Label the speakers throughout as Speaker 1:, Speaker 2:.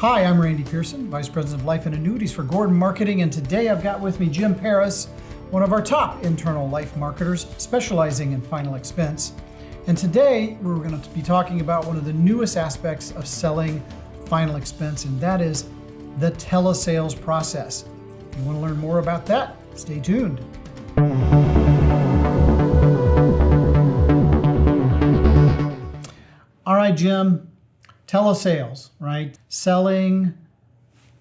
Speaker 1: Hi, I'm Randy Pierson, Vice President of Life and Annuities for Gordon Marketing, and today I've got with me Jim Paris, one of our top internal life marketers specializing in final expense. And today we're going to be talking about one of the newest aspects of selling final expense, and that is the telesales process. If you want to learn more about that, stay tuned. All right, Jim. Telesales, right? Selling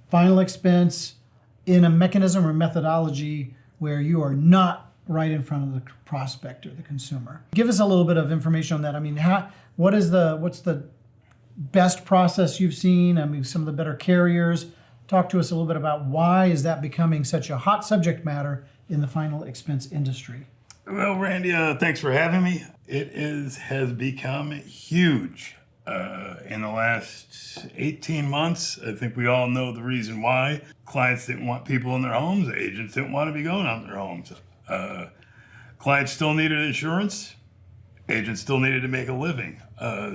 Speaker 1: final expense in a mechanism or methodology where you are not right in front of the prospect or the consumer. Give us a little bit of information on that. I mean, what's the best process you've seen? I mean, some of the better carriers. Talk to us a little bit about why is that becoming such a hot subject matter in the final expense industry?
Speaker 2: Well, Randy, thanks for having me. It has become huge. In the last 18 months, I think we all know the reason why. Clients didn't want people in their homes. Agents didn't want to be going out in their homes. Clients still needed insurance. Agents still needed to make a living.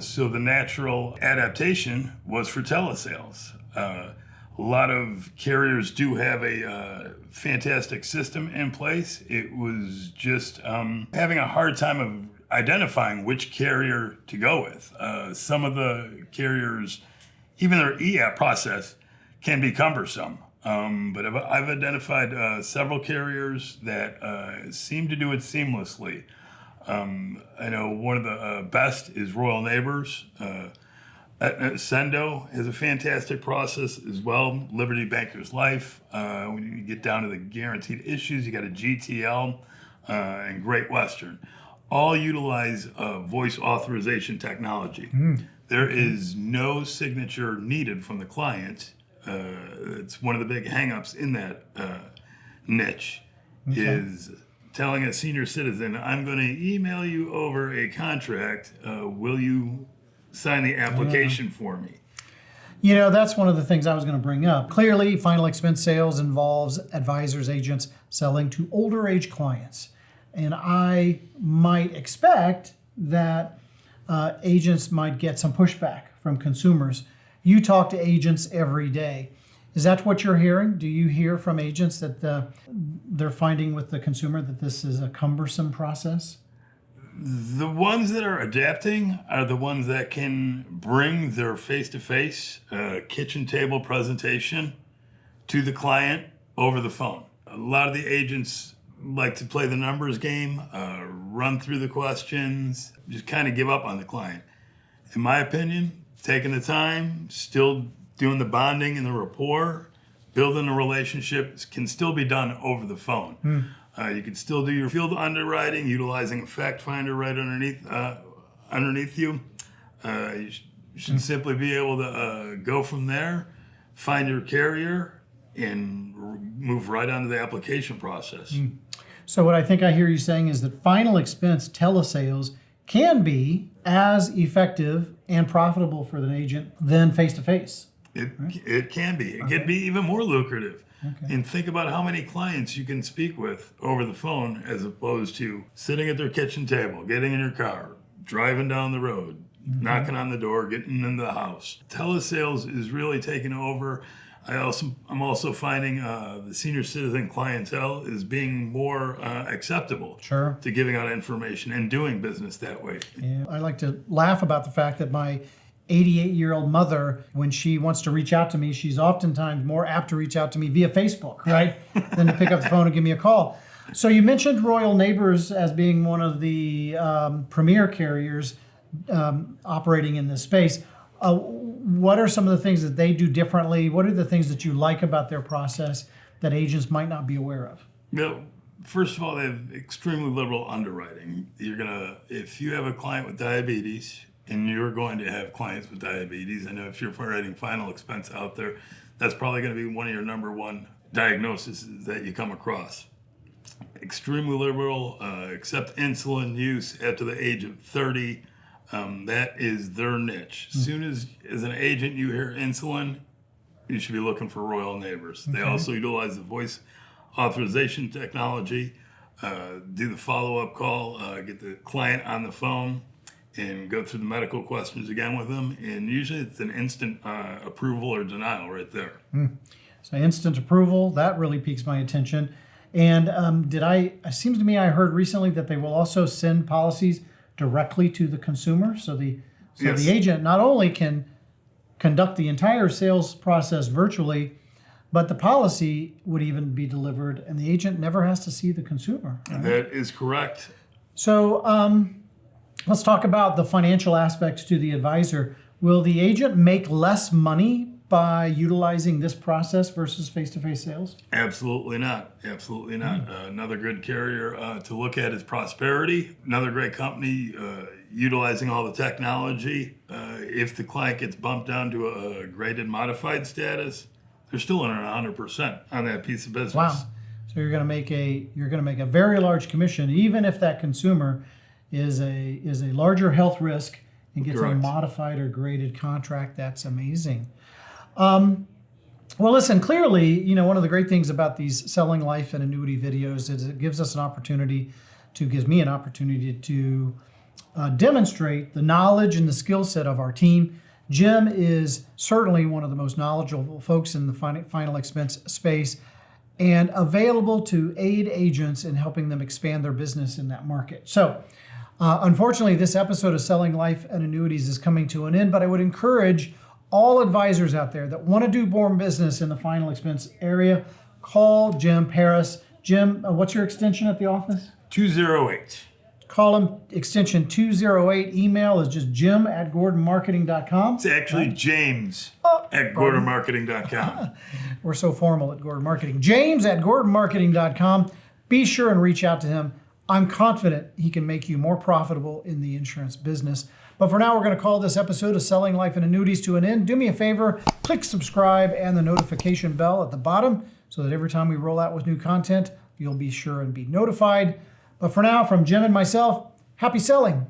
Speaker 2: So the natural adaptation was for telesales. A lot of carriers do have a fantastic system in place. It was just having a hard time of identifying which carrier to go with. Some of the carriers, even their e-app process can be cumbersome. But I've identified several carriers that seem to do it seamlessly. I know one of the best is Royal Neighbors. Sendo has a fantastic process as well. Liberty Bankers Life. When you get down to the guaranteed issues, you got a GTL and Great Western. All utilize voice authorization technology. There is no signature needed from the client. It's one of the big hangups in that niche is telling a senior citizen, I'm going to email you over a contract. Will you sign the application for me?
Speaker 1: You know, that's one of the things I was going to bring up. Clearly, final expense sales involves advisors, agents selling to older age clients. And I might expect that agents might get some pushback from consumers. You talk to agents every day. Is that what you're hearing? Do you hear from agents that they're finding with the consumer that this is a cumbersome process?
Speaker 2: The ones that are adapting are the ones that can bring their face-to-face kitchen table presentation to the client over the phone. A lot of the agents like to play the numbers game, run through the questions, just kind of give up on the client. In my opinion, taking the time, still doing the bonding and the rapport, building a relationship can still be done over the phone. You can still do your field underwriting, utilizing a fact finder right underneath you. You should simply be able to go from there, find your carrier, and move right onto the application process.
Speaker 1: So what I think I hear you saying is that final expense telesales can be as effective and profitable for the agent than face-to-face.
Speaker 2: It can be. It can be even more lucrative. And think about how many clients you can speak with over the phone as opposed to sitting at their kitchen table, getting in your car, driving down the road, knocking on the door, getting into the house. Telesales is really taking over. I'm also finding the senior citizen clientele is being more acceptable to giving out information and doing business that way.
Speaker 1: Yeah. I like to laugh about the fact that my 88-year-old mother, when she wants to reach out to me, she's oftentimes more apt to reach out to me via Facebook, right, than to pick up the phone and give me a call. So you mentioned Royal Neighbors as being one of the premier carriers operating in this space. What are some of the things that they do differently? What are the things that you like about their process that agents might not be aware of?
Speaker 2: Well, first of all, they have extremely liberal underwriting. If you have a client with diabetes, and you're going to have clients with diabetes, I know if you're writing final expense out there, that's probably going to be one of your number one diagnoses that you come across. Extremely liberal, accept insulin use after the age of 30. That is their niche. As soon as an agent you hear insulin, you should be looking for Royal Neighbors. They also utilize the voice authorization technology, do the follow-up call, get the client on the phone, and go through the medical questions again with them. And usually it's an instant approval or denial right there.
Speaker 1: So instant approval, that really piques my attention. And it seems to me I heard recently that they will also send policies directly to the consumer. So the agent not only can conduct the entire sales process virtually, but the policy would even be delivered and the agent never has to see the consumer. Right?
Speaker 2: That is correct.
Speaker 1: So let's talk about the financial aspects to the advisor. Will the agent make less money by utilizing this process versus face-to-face sales?
Speaker 2: Absolutely not. Absolutely not. Another good carrier to look at is Prosperity. Another great company utilizing all the technology. If the client gets bumped down to a graded modified status, they're still earning 100% on that piece of business.
Speaker 1: Wow. So you're going to make a very large commission, even if that consumer is a larger health risk and gets
Speaker 2: Correct.
Speaker 1: a modified or graded contract. That's amazing. Well, listen, clearly, one of the great things about these Selling Life and Annuity videos is it gives me an opportunity to demonstrate the knowledge and the skill set of our team. Jim is certainly one of the most knowledgeable folks in the final expense space and available to aid agents in helping them expand their business in that market. So, unfortunately, this episode of Selling Life and Annuities is coming to an end, but I would encourage all advisors out there that want to do more business in the final expense area, call Jim Paris. Jim, what's your extension at the office?
Speaker 2: 208.
Speaker 1: Call him extension 208. Email is just jim@gordonmarketing.com.
Speaker 2: It's actually James at gordonmarketing.com.
Speaker 1: We're so formal at Gordon Marketing. James@gordonmarketing.com. Be sure and reach out to him. I'm confident he can make you more profitable in the insurance business. But for now, we're going to call this episode of Selling Life and Annuities to an end. Do me a favor, click subscribe and the notification bell at the bottom so that every time we roll out with new content, you'll be sure and be notified. But for now, from Jim and myself, happy selling.